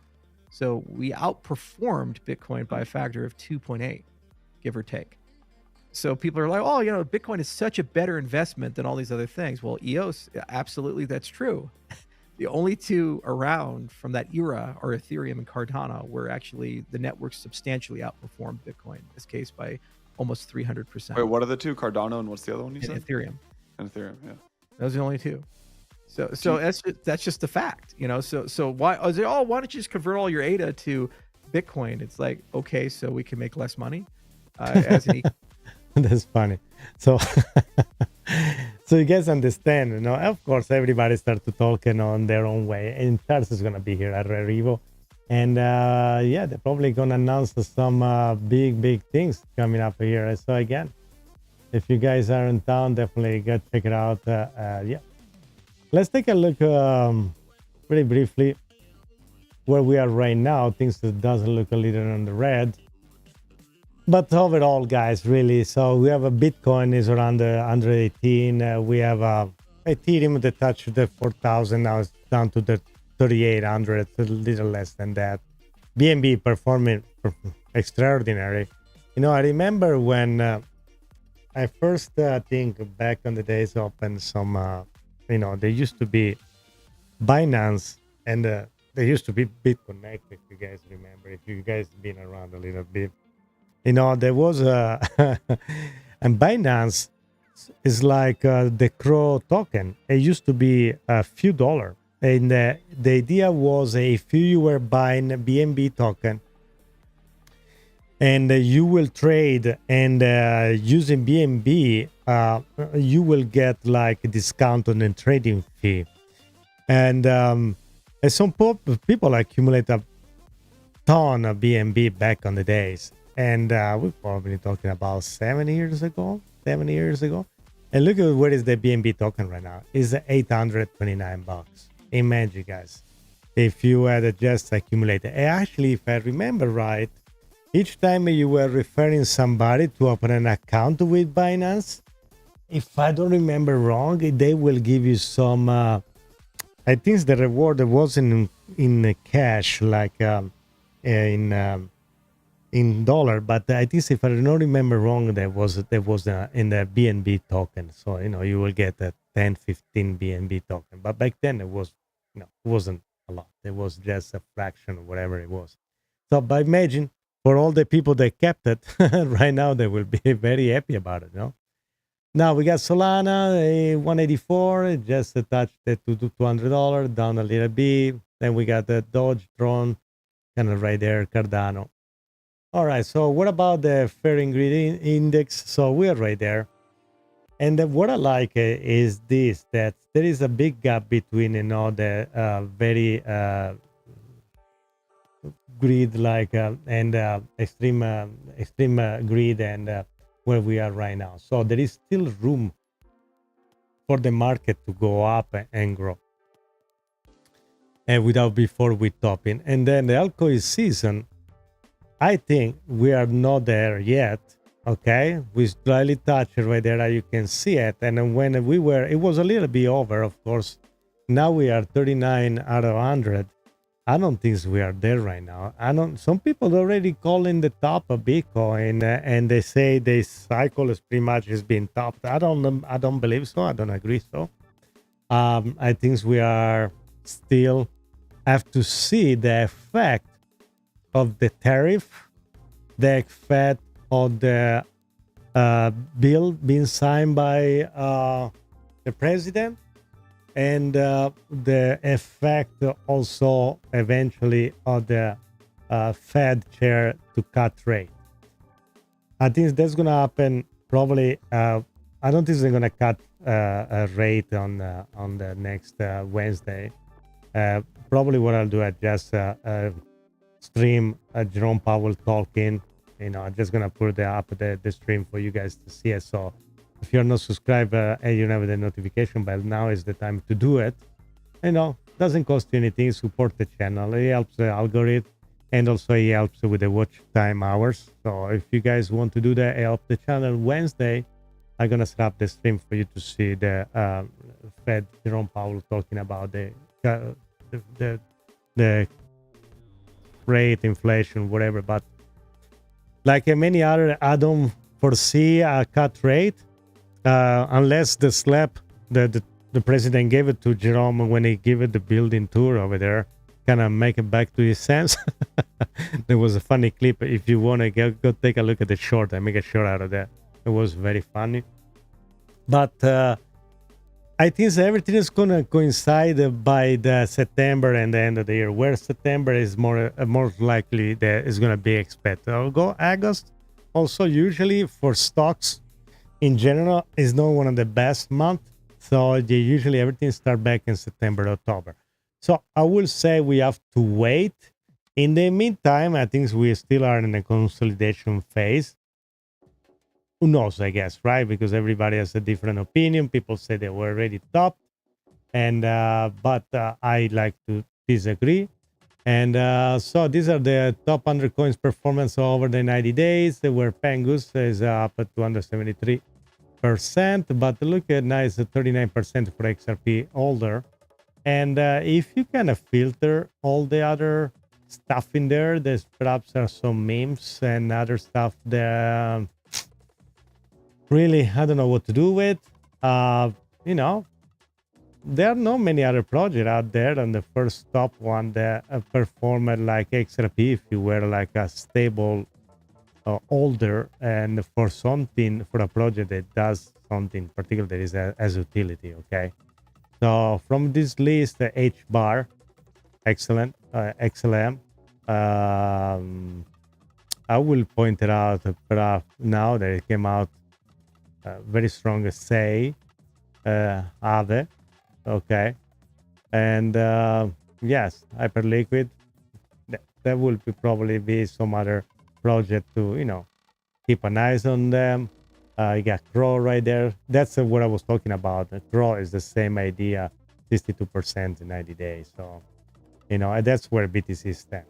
So we outperformed Bitcoin by a factor of 2.8, give or take. So people are like, oh, Bitcoin is such a better investment than all these other things. Well, EOS, absolutely, that's true. The only two around from that era are Ethereum and Cardano, where actually the network substantially outperformed Bitcoin, in this case by almost 300%. Wait, what are the two? Cardano and what's the other one you said? Ethereum. And Ethereum, yeah. Those are the only two. So that's just the fact, So why why don't you just convert all your ADA to Bitcoin? It's like, okay, so we can make less money as an That's funny. So you guys understand, of course, everybody starts to talking on their own way. And Charles is going to be here at Rare Evo. And they're probably going to announce some big things coming up here. So again, if you guys are in town, definitely go check it out. Let's take a look pretty briefly where we are right now. Things that doesn't look a little on the red. But overall, guys, really, so we have a Bitcoin is around the 118. We have Ethereum that touched the 4,000. Now it's down to the 3,800, a little less than that. BNB performing extraordinary. I remember when I first think back on the days open some, there used to be Binance and there used to be BitConnect, if you guys remember, if you guys been around a little bit. There was and Binance is like the Crow token. It used to be a few dollars. And the idea was if you were buying a BNB token, and you will trade, and using BNB, you will get like a discount on the trading fee. And some people accumulate a ton of BNB back on the days, and we're probably talking about 7 years ago. And look at where is the BNB token right now. It's $829. Imagine, guys, if you had just accumulated. Actually, if I remember right, each time you were referring somebody to open an account with Binance, if I don't remember wrong, they will give you some. I think the reward wasn't in cash, like in dollar, but I think if I don't remember wrong, there was in the BNB token. So you will get a 10, 15 BNB token. But back then it was it wasn't a lot. It was just a fraction of whatever it was. So, but imagine for all the people that kept it, right now they will be very happy about it. Now we got Solana, 184, just attached it to $200, down a little bit. Then we got the Doge, Tron, kind of right there, Cardano. All right, so what about the fair ingredient index? So we're right there. And what I like is this, that there is a big gap between, the very greed and extreme greed and where we are right now. So there is still room for the market to go up and grow, and without before we topping. And then the altcoin season, I think we are not there yet. Okay, we slightly touched it right there. You can see it. And when we were, it was a little bit over, of course. Now we are 39 out of 100. I don't think we are there right now. Some people already calling the top of Bitcoin, and they say this cycle is pretty much has been topped. I don't believe so. I don't agree so. I think we are still have to see the effect of the tariff, the effect of the bill being signed by the president, and the effect also eventually of the Fed chair to cut rate. I think that's going to happen probably. I don't think they're going to cut a rate on the next Wednesday. Probably what I'll do, I just stream Jerome Powell talking. I'm just gonna put the stream for you guys to see it. So if you're not subscribed and you don't have the notification bell, now is the time to do it. Doesn't cost you anything. Support the channel. It helps the algorithm, and also it helps with the watch time hours. So if you guys want to do that, help the channel. Wednesday, I'm gonna set up the stream for you to see the Fed Jerome Powell talking about the rate, inflation, whatever. But like many other, I don't foresee a cut rate unless the slap the president gave it to Jerome when he gave it the building tour over there, kind of make it back to his sense. There was a funny clip. If you want to go take a look at the short, I make a short out of that. It was very funny. But I think everything is going to coincide by the September and the end of the year, where September is more likely that is going to be expected. I'll go August. Also, usually for stocks in general, is not one of the best months. So they usually everything start back in September, October. So I will say we have to wait. In the meantime, I think we still are in a consolidation phase. Who knows, I guess, right? Because everybody has a different opinion. People say they were already topped, and but I like to disagree. And so these are the top 100 coins performance over the 90 days. Where Pengus is up at 273%, but look at nice 39% for XRP holder. And if you kind of filter all the other stuff in there, there's perhaps some memes and other stuff that really I don't know what to do with. There are not many other projects out there, and the first top one that performed like XRP, if you were like a stable holder, and for a project that does something particular that is as utility. Okay, so from this list, H bar, excellent, XLM, I will point it out perhaps now that it came out very strong say Aave, okay, and yes, Hyperliquid. There will probably be some other project to keep an eye on them. You got Crow right there. That's what I was talking about. Crow is the same idea, 62% in 90 days. So and that's where BTC stands.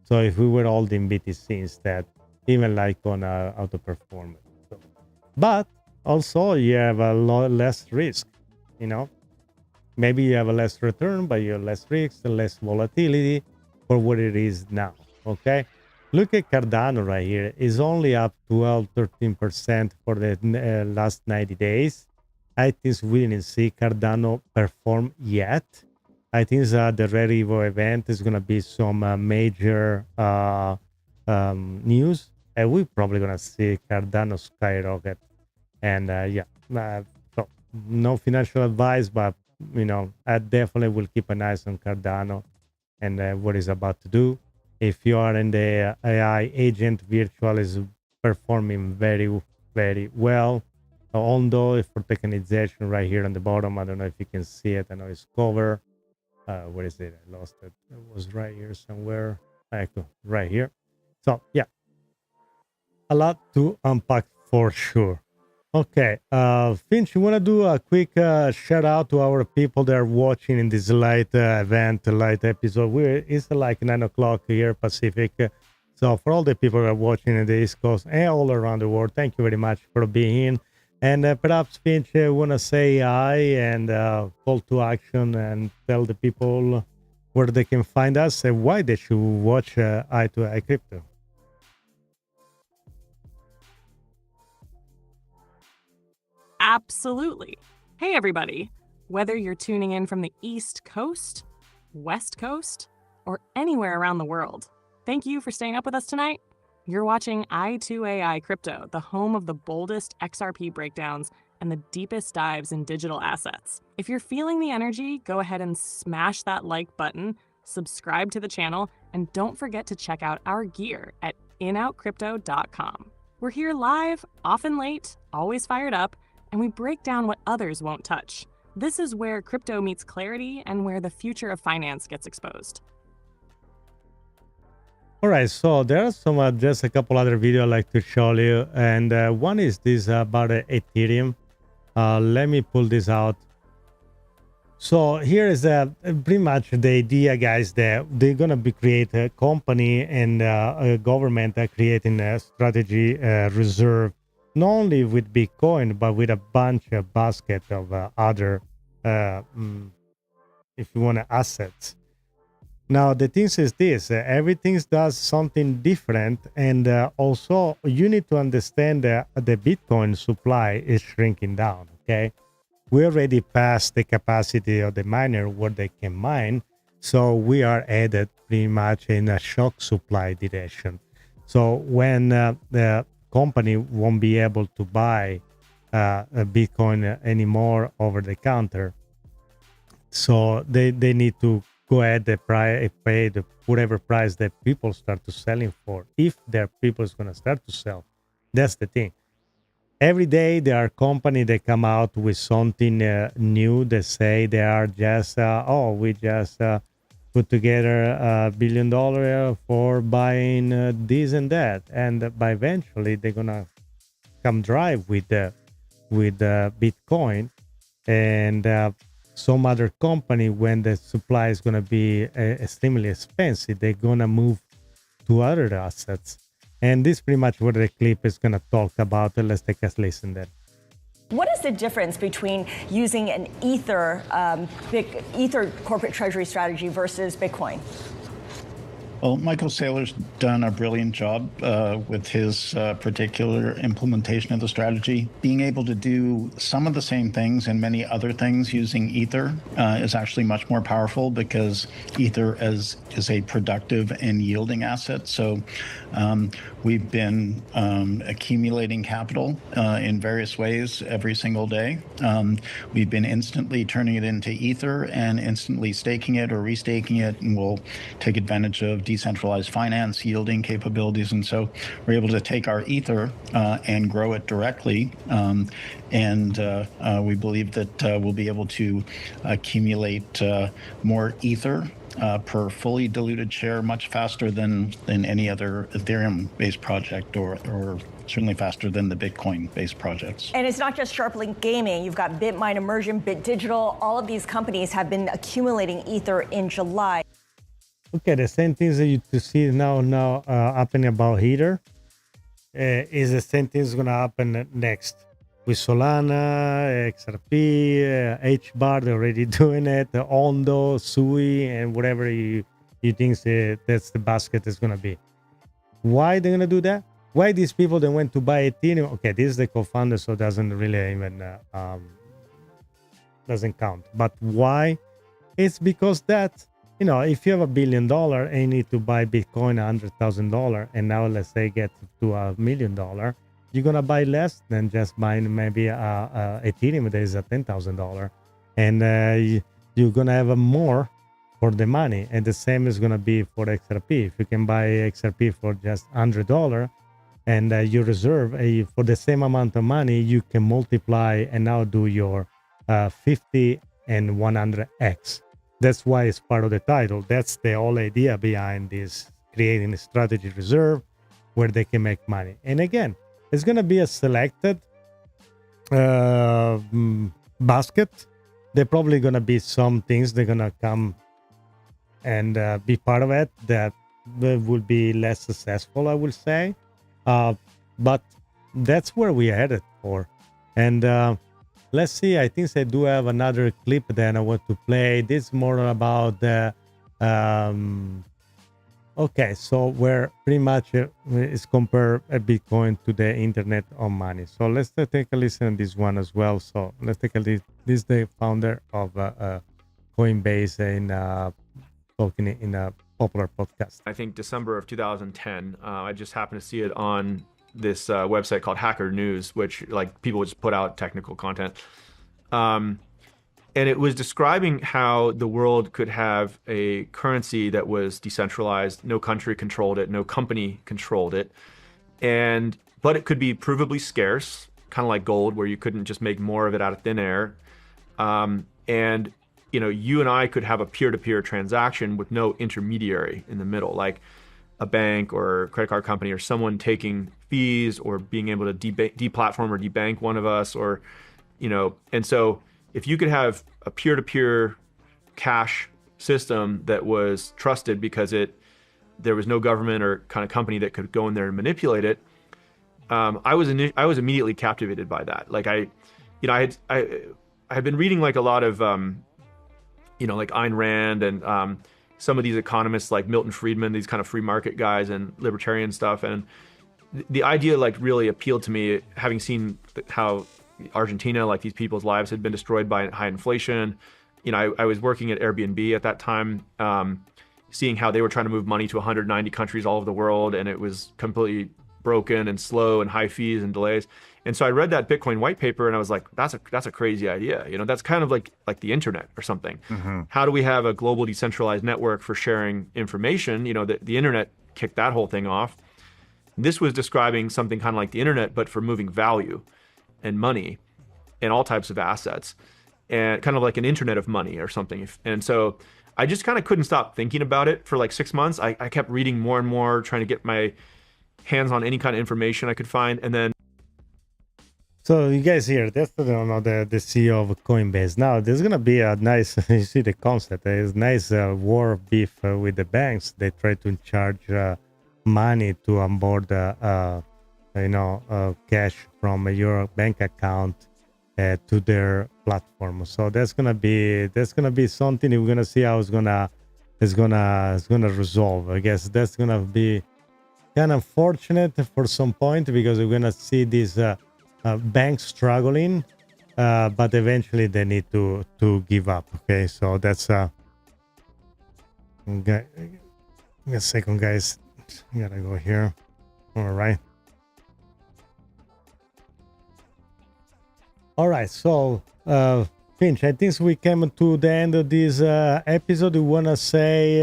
So if we were holding BTC instead, even like on auto performance. So, but also you have a lot less risk. Maybe you have a less return, but you have less risk, less volatility for what it is now. Okay, look at Cardano right here. It's only up 12-13% for the last 90 days. I think we didn't see Cardano perform yet. I think that the Red Evo event is going to be some major news, and we're probably going to see Cardano skyrocket. And so no financial advice, but I definitely will keep an eye on Cardano and what it's about to do. If you are in the AI agent, virtual is performing very, very well. Although for tokenization right here on the bottom, I don't know if you can see it. I know it's covered. Where is it? I lost it. It was right here somewhere. Right here. So yeah, a lot to unpack for sure. Okay, Finch, you want to do a quick shout out to our people that are watching in this light event, light episode? It's like 9 o'clock here Pacific. So for all the people that are watching in the East Coast and all around the world, thank you very much for being in. And perhaps Finch want to say hi and call to action and tell the people where they can find us and why they should watch Eye to Eye Crypto. Absolutely. Hey, everybody. Whether you're tuning in from the East Coast, West Coast, or anywhere around the world, thank you for staying up with us tonight. You're watching I2AI Crypto, the home of the boldest XRP breakdowns and the deepest dives in digital assets. If you're feeling the energy, go ahead and smash that like button, subscribe to the channel, and don't forget to check out our gear at inoutcrypto.com. We're here live, often late, always fired up, and we break down what others won't touch. This is where crypto meets clarity and where the future of finance gets exposed. All right, so there are some just a couple other videos I'd like to show you, and one is this about Ethereum. Let me pull this out. So here is pretty much the idea, guys, that they're gonna create a company and a government creating a strategy reserve, not only with Bitcoin but with a bunch of basket of other, if you want, assets. Now, the thing is this, everything does something different, and also you need to understand that the Bitcoin supply is shrinking down, okay? We already passed the capacity of the miner where they can mine, so we are headed pretty much in a shock supply direction. So when the company won't be able to buy a Bitcoin anymore over the counter, so they need to go ahead and pay whatever price that people start to selling for. If their people is going to start to sell, that's the thing. Every day there are companies that come out with something new. They say they are just, we just put together $1 billion for buying this and that, and by eventually they're gonna come drive with Bitcoin and some other company. When the supply is going to be extremely expensive, they're going to move to other assets. And this is pretty much what the clip is going to talk about. Let's take a listen then. What is the difference between using an Ether corporate treasury strategy versus Bitcoin? Well, Michael Saylor's done a brilliant job with his particular implementation of the strategy. Being able to do some of the same things and many other things using Ether is actually much more powerful, because Ether is a productive and yielding asset. So we've been accumulating capital in various ways every single day. We've been instantly turning it into Ether and instantly staking it or restaking it, and we'll take advantage of decentralized finance, yielding capabilities. And so we're able to take our Ether and grow it directly. And we believe that we'll be able to accumulate more Ether per fully diluted share much faster than any other Ethereum-based project, or certainly faster than the Bitcoin-based projects. And it's not just Sharplink Gaming. You've got BitMine, Immersion, BitDigital. All of these companies have been accumulating Ether in July. Okay, the same things that you to see now happening about Ether is the same things going to happen next with Solana, XRP, HBAR. They're already doing it. Ondo, Sui, and whatever you think that's the basket is going to be. Why they're going to do that? Why these people they went to buy Ethereum? Okay, this is the co-founder, so it doesn't really even doesn't count. But why? It's because that, you know, if you have $1 billion and you need to buy Bitcoin $100,000, and now let's say get to $1 million, you're gonna buy less than just buying maybe Ethereum that is at $10,000, and you're gonna have more for the money. And the same is gonna be for XRP. If you can buy XRP for just $100 and you reserve for the same amount of money, you can multiply and now do your 50 and 100x. That's why it's part of the title. That's the whole idea behind this, creating a strategy reserve where they can make money. And again, it's going to be a selected basket. They're probably going to be some things they're going to come and be part of it that will be less successful, I will say. But that's where we are headed for. And let's see, I think I do have another clip that I want to play. This is more about the okay, so where pretty much is compare a Bitcoin to the internet of money. So let's take a listen to this one as well. So let's take a listen. This is the founder of Coinbase talking in a popular podcast. I think December of 2010. I just happened to see it on this website called Hacker News, which like people would just put out technical content. And it was describing how the world could have a currency that was decentralized. No country controlled it. No company controlled it. But it could be provably scarce, kind of like gold, where you couldn't just make more of it out of thin air. And you know, you and I could have a peer-to-peer transaction with no intermediary in the middle, like a bank or credit card company or someone taking fees or being able to deplatform or debank one of us, or, you know, and so if you could have a peer-to-peer cash system that was trusted because there was no government or kind of company that could go in there and manipulate it, I was immediately captivated by that. Like I had been reading like a lot of like Ayn Rand and some of these economists like Milton Friedman, these kind of free market guys and libertarian stuff, and the idea like really appealed to me, having seen how Argentina, like these people's lives had been destroyed by high inflation. You know, I was working at Airbnb at that time, seeing how they were trying to move money to 190 countries all over the world, and it was completely broken and slow and high fees and delays. And so I read that Bitcoin white paper and I was like, that's a crazy idea. You know, that's kind of like the internet or something. Mm-hmm. How do we have a global decentralized network for sharing information? You know, the internet kicked that whole thing off. This was describing something kind of like the internet, but for moving value and money and all types of assets, and kind of like an internet of money or something. And so I just kind of couldn't stop thinking about it for like 6 months. I kept reading more and more, trying to get my hands on any kind of information I could find. And then so you guys here, that's the CEO of Coinbase. Now there's gonna be a nice, you see the concept. There's nice war of beef with the banks. They try to charge money to onboard, cash from your bank account to their platform. So that's gonna be something we're gonna see how it's gonna resolve. I guess that's gonna be kind of fortunate for some point, because we're gonna see these banks struggling, but eventually they need to give up. Okay, so that's okay, give me a second, guys. I gotta go here. All right, so Finch, I think we came to the end of this episode. We want to say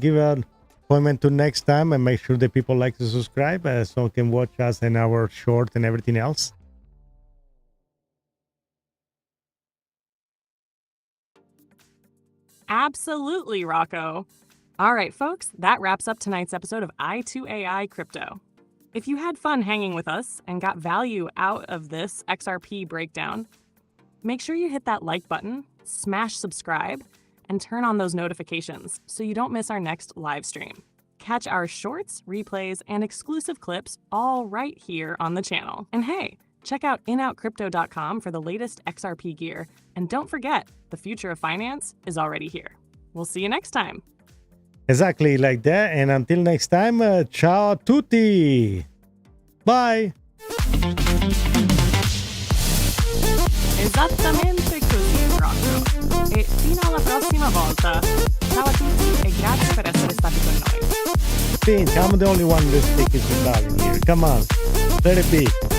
give a appointment to next time, and make sure that people like to subscribe so you can watch us and our short and everything else. Absolutely, Rocco. All right, folks, that wraps up tonight's episode of I2AI Crypto. If you had fun hanging with us and got value out of this XRP breakdown, make sure you hit that like button, smash subscribe, and turn on those notifications so you don't miss our next live stream. Catch our shorts, replays, and exclusive clips all right here on the channel. And hey, check out inoutcrypto.com for the latest XRP gear. And don't forget, the future of finance is already here. We'll see you next time. Exactly like that. And until next time, ciao a tutti. Bye. Esattamente così, Rocco. E fino alla prossima volta. Ciao a tutti e grazie per essere stati con noi. Think I'm the only one that speaks Italian here. Come on. Let it be.